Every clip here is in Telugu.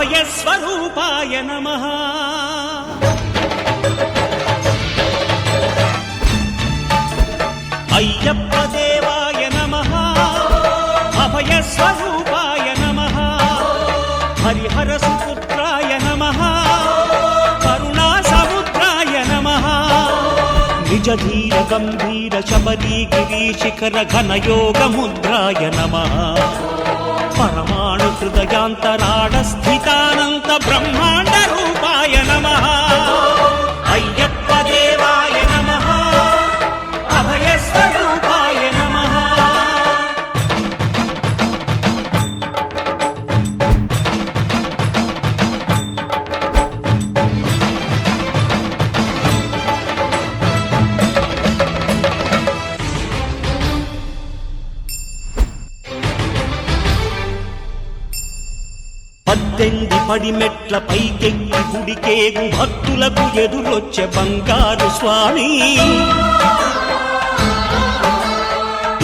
అభయస్వరూపాయ నమః. అయ్యప్ప దేవాయ నమః. అభయస్వరూపాయ నమః. హరిహర సుపుత్రాయ నమః. కరుణా సముద్రాయ నమః. నిజ ధీర గంభీర శబరీ గిరీశిఖర ఘనయోగ ముద్రాయ నమః. పరమాణు హృదయాంతరాళ స్థితానంత బ్రహ్మాండ రూపాయ నమః. అయ్యప్ప దేవాయ నమః. అభయస్వరూపాయ నమః. పద్దెంది పడిమెట్ల పైకెక్కి గుడికేగు భక్తులకు ఎదురొచ్చే బంగారు స్వామి.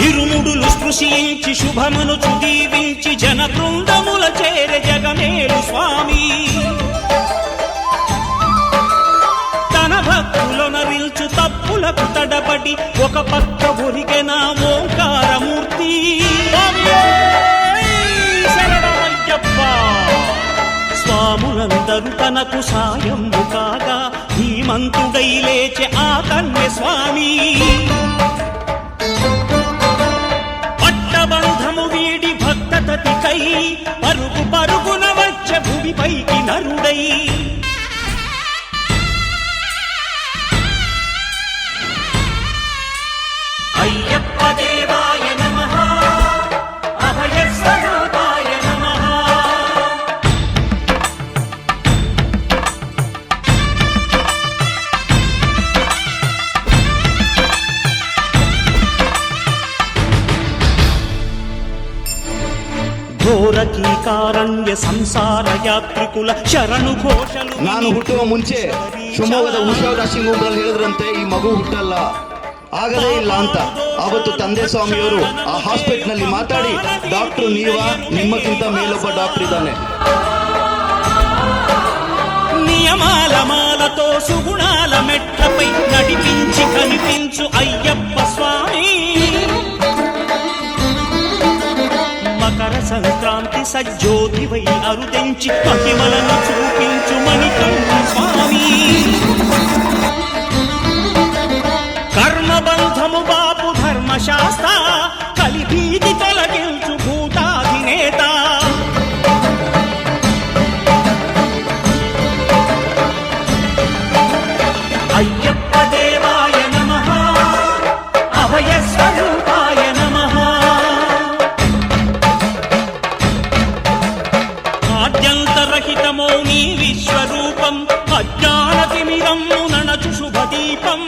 ఇరుముడులు స్పృశించి శుభమనుచు దీవించి జన బృందముల చేరే జగమేలు స్వామి. తన భక్తులొనరిల్చు తప్పులకు తడబడి ఒక పక్క ఒరిగెన ఓంకారమూర్తి. స్వాములందరూ తనకు సాయము కాగా ధీమంతుడై లేచె ఆ కన్య స్వామి. పట్టబంధము వీడి భక్తతతికై పరుగు పరుగున వచ్చె భూమిపైకి నరుడై. అయ్యప్ప దేవాయ నమః. అభయస్వరూపాయ నమః. ಘೋರಕೀಕಾರಣ್ಯ ಸಂಸಾರ ಯಾತ್ರಿಕುಲ ಶರಣು ಘೋಷಲು. ನಾನು ಹುಟ್ಟುವ ಮುಂಚೆ ಶಿವಮೊಗ್ಗದ ಉಷಾದಾಶಿಂಗ್ ಒಬ್ಬರಲ್ಲಿ ಹೇಳಿದ್ರಂತೆ ಈ ಮಗು ಹುಟ್ಟಲ್ಲ, ಆಗದೇ ಇಲ್ಲ ಅಂತ. ಅವತ್ತು ತಂದೆ ಸ್ವಾಮಿಯವರು ಆ ಹಾಸ್ಪಿಟಲ್ನಲ್ಲಿ ಮಾತಾಡಿ, ಡಾಕ್ಟ್ರು ನೀವಾ, ನಿಮ್ಮಕ್ಕಿಂತ ಮೇಲೊಬ್ಬ ಡಾಕ್ಟರ್ ಇದ್ದಾನೆ. నియమాల మాలతో సుగుణాల మెట్లపై నడిపించి కనిపించు అయ్యప్ప స్వామి. మకర సంక్రాంతి సజ్జోతివై అరుదెంచి మహిమలను చూపించు మణికంఠ స్వామి. కర్మబంధము బాపు ధర్మశాస్త్ర కలిభీతి తొలగించు భూతాధినేత. అయ్యప్ప దేవాయ నమః. అభయస్వరూపాయ నమః. ఆద్యంతరహితమో నీ విశ్వరూపం అజ్ఞానతిమిరము నణచు శుభదీపం.